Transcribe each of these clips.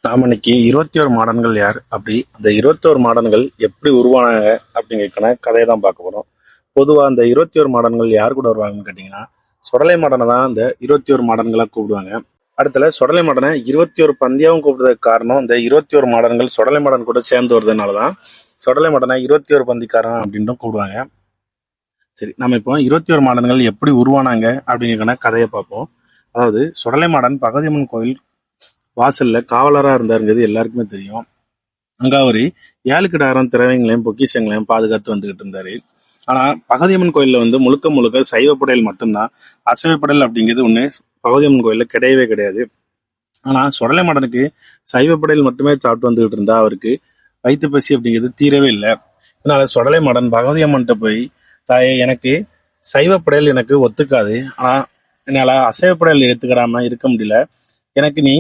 நாம இன்னைக்கு 21 மாடன்கள் யார் அப்படி அந்த 21 மாடன்கள் எப்படி உருவானாங்க அப்படிங்கிற கதையை தான் பார்க்க போறோம். பொதுவாக அந்த 21 மாடன்கள் யார் கூட வருவாங்கன்னு கேட்டிங்கன்னா, சொடலை மாடனை தான் இந்த 21 மாடன்களாக கூப்பிடுவாங்க. அடுத்தல சொடலை மாடனை 21 பந்தியாவும் கூப்பிடுறதுக்கு காரணம் இந்த 21 மாடன்கள் சொடலை மாடன் கூட சேர்ந்து வருதுனால தான் சொடலை மாடனை 21 பந்திக்காரன் அப்படின்னு கூப்பிடுவாங்க. சரி, நம்ம இப்போ 21 மாடன்கள் எப்படி உருவானாங்க அப்படிங்கிற கதையை பார்ப்போம். அதாவது சொடலை மாடன் பகவதியம்மன் கோயில் வாசல்ல காவலரா இருந்தாருங்கிறது எல்லாருக்குமே தெரியும். அங்க அவரு 7 கிடாரம் திரவியங்களையும் பொக்கிஷங்களையும் பாதுகாத்து வந்துகிட்டு இருந்தாரு. ஆனா பகவதியம்மன் கோயில்ல முழுக்க முழுக்க சைவ படையல் மட்டும்தான். அசைவ படையல் அப்படிங்கிறது ஒண்ணு பகவதியம்மன் கோயில்ல கிடையவே கிடையாது. ஆனா சொடலை மாடனுக்கு சைவ படையல் மட்டுமே சாப்பிட்டு வந்துகிட்டு இருந்தா அவருக்கு வயிற்று பசி அப்படிங்கிறது தீரவே இல்லை. அதனால சொடலை மாடன் பகவதியம்மன்கிட்ட போய், தாயே, எனக்கு சைவ படையல் எனக்கு ஒத்துக்காது, ஆனா என்னால அசைவ படையல் எடுத்துக்கிடாம இருக்க முடியல. எனக்கு நீ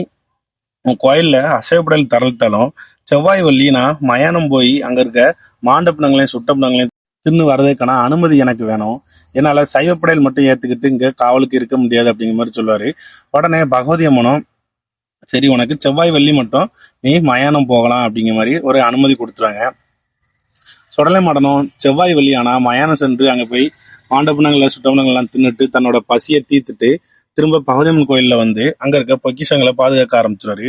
உன் கோயில்ல அசைவப்படையல் தரட்டாலும் செவ்வாய் வள்ளி நான் மயானம் போய் அங்க இருக்க மாண்டப்பணங்களையும் சுட்டப்பணங்களையும் தின்னு வர்றதுக்கான அனுமதி எனக்கு வேணும். என்னால சைவப்படையல் மட்டும் ஏத்துக்கிட்டு இங்க காவலுக்கு இருக்க முடியாது அப்படிங்கிற மாதிரி சொல்லுவாரு. உடனே பகவதி அம்மனும், சரி, உனக்கு செவ்வாய் வள்ளி மட்டும் நீ மயானம் போகலாம் அப்படிங்கிற மாதிரி ஒரு அனுமதி கொடுத்துருவாங்க. சொடலை மாடனும் செவ்வாய் வள்ளி ஆனா மயானம் சென்று அங்க போய் மாண்டப்பணங்களை சுட்டப்பணங்கள்லாம் தின்னுட்டு தன்னோட பசியை தீர்த்துட்டு திரும்ப பகவதியம்மன் கோயில்ல அங்க இருக்க பொக்கிஷங்களை பாதுகாக்க ஆரம்பிச்சிருவாரு.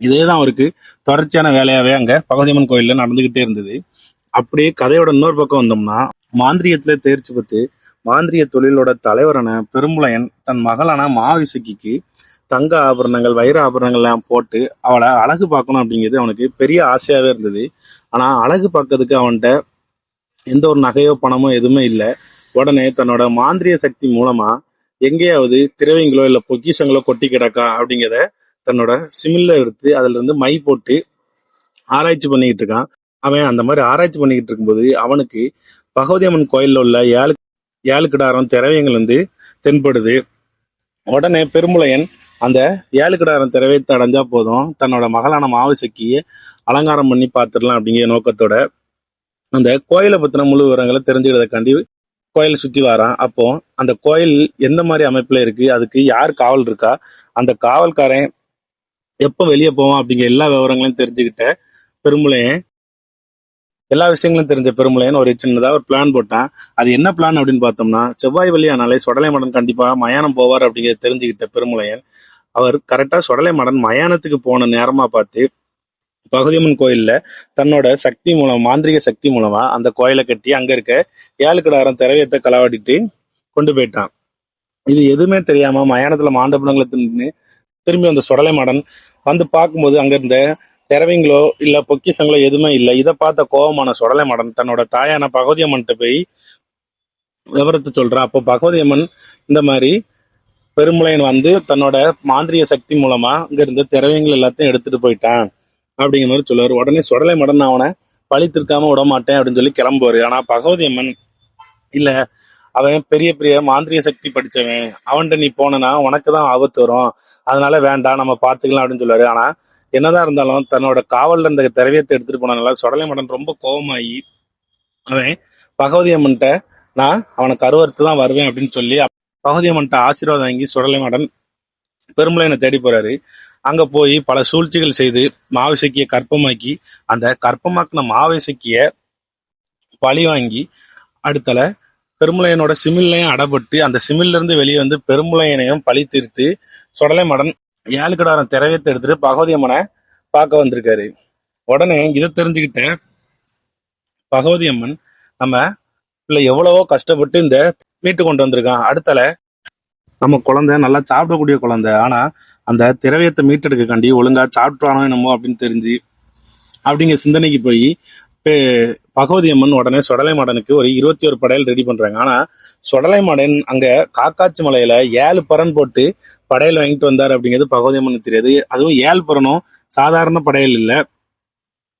இதேதான் அவருக்கு தொடர்ச்சியான வேலையாவே அங்க பகவதியம்மன் கோயில்ல நடந்துகிட்டே இருந்தது. அப்படியே கதையோட இன்னொரு பக்கம் வந்தோம்னா, மாந்திரியத்துல தேர்ச்சி பெற்று மாந்திரிய தொழிலோட தலைவரான பெரும்புலையன் தன் மகளான மாவிசக்கிக்கு தங்க ஆபரணங்கள் வைர ஆபரணங்கள் எல்லாம் போட்டு அவளை அழகு பார்க்கணும் அப்படிங்கிறது அவனுக்கு பெரிய ஆசையாவே இருந்தது. ஆனா அழகு பார்க்கறதுக்கு அவன்கிட்ட எந்த ஒரு நகையோ பணமோ எதுவுமே இல்லை. உடனே தன்னோட மாந்திரிய சக்தி மூலமா எங்கேயாவது திரவியங்களோ இல்ல பொக்கிஷங்களோ கொட்டி கிடக்கா அப்படிங்கிறத தன்னோட சிமில்ல எடுத்து அதுல இருந்து மை போட்டு ஆராய்ச்சி பண்ணிக்கிட்டு இருக்கான். அவன் அந்த மாதிரி ஆராய்ச்சி பண்ணிக்கிட்டு இருக்கும்போது அவனுக்கு பகவதியம்மன் கோயில்ல உள்ள ஏழு கிடாரம் திரவியங்கள் தென்படுது. உடனே பெருமுளையன் அந்த 7 கிடாரம் திரவியத்தை அடைஞ்சா போதும், தன்னோட மகளான மாவிசக்கியை அலங்காரம் பண்ணி பார்த்துடலாம் அப்படிங்கிற நோக்கத்தோட அந்த கோயிலை பத்தின முழு விவரங்களை தெரிஞ்சுக்கிறதுக்காண்டி கோயிலை சுத்தி வரான். அப்போ அந்த கோயில் எந்த மாதிரி அமைப்புல இருக்கு, அதுக்கு யார் காவல் இருக்கா, அந்த காவல்காரன் எப்ப வெளியே போவான் அப்படிங்கிற எல்லா விவரங்களையும் தெரிஞ்சுக்கிட்ட பெருமுளையன், எல்லா விஷயங்களும் தெரிஞ்ச பெருமுளையன் ஒரு சின்னதா ஒரு பிளான் போட்டான். அது என்ன பிளான் அப்படின்னு பார்த்தோம்னா, செவ்வாய் வழியானாலே சொடலை மாடன் கண்டிப்பா மயானம் போவார் அப்படிங்கிறத தெரிஞ்சுக்கிட்ட பெருமுளையன் அவர் கரெக்டா சொடலை மாடன் மயானத்துக்கு போன நேரமா பார்த்து பகவதியம்மன் கோயில்ல தன்னோட சக்தி மூலம், மாந்திரிக சக்தி மூலமா அந்த கோயிலை கட்டி அங்க இருக்க 7 கிடாரம் திரவியத்தை களவாடிட்டு கொண்டு போயிட்டான். இது எதுவுமே தெரியாம மயானத்துல மாண்டபங்களை தின்னு திரும்பி அந்த சொடலை மாடன் பார்க்கும்போது அங்க இருந்த திரவியங்களோ இல்ல பொக்கிஷங்களோ எதுவுமே இல்லை. இதை பார்த்த கோபமான சொடலை மாடன் தன்னோட தாயான பகவதியம்மன்கிட்ட போய் விவரத்தை சொல்றான். அப்போ பகவதியம்மன், இந்த மாதிரி பெருமுளையன் தன்னோட மாந்திரிய சக்தி மூலமா இங்க இருந்த திரவியங்கள் எல்லாத்தையும் எடுத்துட்டு போயிட்டான் அப்படிங்கிற மாதிரி சொல்லுவாரு. உடனே சொடலை மாடன் அவனை பழித்திருக்காம விட மாட்டேன் அப்படின்னு சொல்லி கிளம்புவாரு. ஆனா பகவதியம்மன், இல்ல, அவன் பெரிய பெரிய மாந்திரிய சக்தி படிச்சவன், அவன்கிட்ட நீ போனா உனக்கு தான் ஆபத்து வரும், அதனால வேண்டாம், நம்ம பாத்துக்கலாம் அப்படின்னு சொல்லுவாரு. ஆனா என்னதான் இருந்தாலும் தன்னோட காவல்ல இந்த திரவியத்தை எடுத்துட்டு போனதுனால சொடலை மாடன் ரொம்ப கோபமாயி அவன் பகவதியம்மன்ட்ட, நான் அவனை கருவறுத்து தான் வருவேன் அப்படின்னு சொல்லி பகவதியம்மன்ட்ட ஆசீர்வாதம் வாங்கி சொடலை மாடன் பெருமுளையனை தேடி போறாரு. அங்க போய் பல சூழ்ச்சிகள் செய்து மாவிசக்கிய கற்பமாக்கி அந்த கற்பமாக்கின மாவிசக்கிய பழி வாங்கி அடுத்தல பெருமுளையனோட சிமில்லையும் அடப்பட்டு அந்த சிமில்ல இருந்து வெளியே பெருமுளையனையும் பழி தீர்த்து சொடலை மாடன் 7 கிடாரம் திரவியத்தை எடுத்துட்டு பகவதியம்மனை பார்க்க வந்திருக்காரு. உடனே இதை தெரிஞ்சுக்கிட்ட பகவதியம்மன், நம்ம பிள்ளை எவ்வளவோ கஷ்டப்பட்டு இந்த மீட்டு கொண்டு வந்திருக்கான், அடுத்தல நம்ம குழந்தை நல்லா சாப்பிடக்கூடிய குழந்தை, ஆனா அந்த திரவியத்தை மீட்டெடுக்காண்டி ஒழுங்கா சாப்பிட்டானோ என்னமோ அப்படின்னு தெரிஞ்சு அப்படிங்கிற சிந்தனைக்கு போய் பகவதியம்மன் உடனே சொடலை மாடனுக்கு ஒரு 21 படையல் ரெடி பண்றாங்க. ஆனா சொடலை மாடன் அங்க காக்காச்சி மலையில 7 பரன் போட்டு படையல் வாங்கிட்டு வந்தாரு அப்படிங்கிறது பகவதியம்மனுக்கு தெரியாது. அதுவும் 7 பரனும் சாதாரண படையல் இல்ல.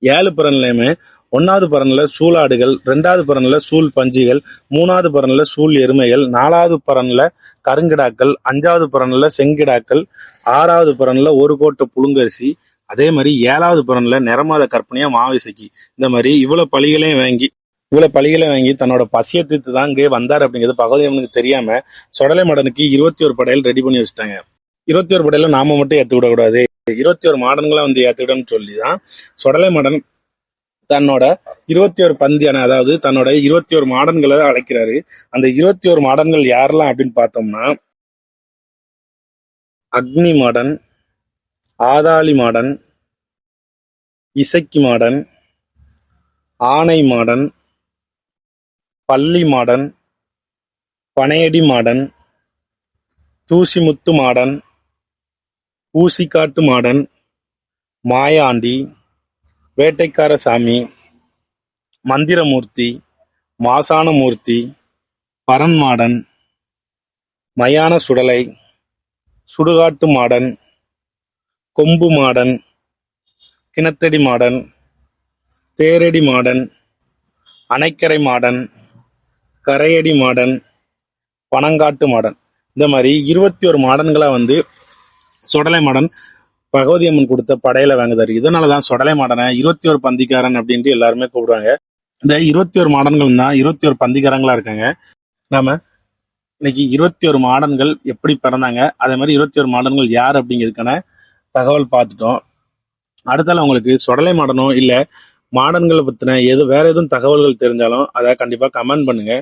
7 பரன்லயுமே 1வது பரன்ல சூளாடுகள், 2வது பரன்ல சூல் பஞ்சிகள், 3வது பரன்ல சூல் எருமைகள், 4வது பரன்ல கருங்கிடாக்கள், 5வது பரன்ல செங்கிடாக்கள், 6வது பரன்ல ஒரு கோட்டை புழுங்கரிசி, அதே மாதிரி 7வது பரன்ல நிறமாத கற்பனையா மாவிசக்கி. இந்த மாதிரி இவ்வளவு பலிகளை வாங்கி தன்னோட பசியை தீர்த்து தான் இங்கே வந்தார் அப்படிங்கிறது பகவதியம்மனுக்கு தெரியாம சொடலை மாடனுக்கு 21 படையல் ரெடி பண்ணி வச்சுட்டாங்க. 21 படையில நாம மட்டும் ஏத்துக்க கூடாது, 21 மாடன்களை வந்து ஏத்துக்கிட்டோம்னு சொல்லி தான் சுடலை மாடன் தன்னோட 21 பந்தியான, அதாவது தன்னோட 21 மாடன்களை அழைக்கிறாரு. அந்த 21 மாடன்கள் யாரெல்லாம் அப்படின்னு பார்த்தோம்னா, அக்னி மாடன், ஆதாளி மாடன், இசக்கி மாடன், ஆனை மாடன், பள்ளி மாடன், பனையடி மாடன், தூசிமுத்து மாடன், ஊசிக்காட்டு மாடன், மாயாண்டி, வேட்டைக்கார சாமி, மந்திரமூர்த்தி, மாசானமூர்த்தி, பரன்மாடன், மயான சுடலை, சுடுகாட்டு மாடன், கொம்பு மாடன், கிணத்தடி மாடன், தேரடி மாடன், அணைக்கரை மாடன், கரையடி மாடன், பனங்காட்டு மாடன். இந்த மாதிரி 21 மாடன்களை வந்து சுடலை மாடன் பகவதி அம்மன் கொடுத்த படையில வாங்குதாரு. இதனாலதான் சுடலை மாடனை 21 பந்திக்காரன் அப்படின்ட்டு எல்லாருமே கூப்பிடுவாங்க. இந்த 21 மாடன்கள் தான் 21 பந்திக்காரங்களா இருக்காங்க. நாம இன்னைக்கு 21 மாடன்கள் எப்படி பிறந்தாங்க, அதே மாதிரி 21 மாடன்கள் யார் அப்படிங்கிறதுக்கான தகவல் பார்த்துட்டோம். அடுத்தால உங்களுக்கு சுடலை மாடனோ இல்ல மாடன்களை பத்தின வேற எதுவும் தகவல்கள் தெரிஞ்சாலும் அதை கண்டிப்பா கமெண்ட் பண்ணுங்க.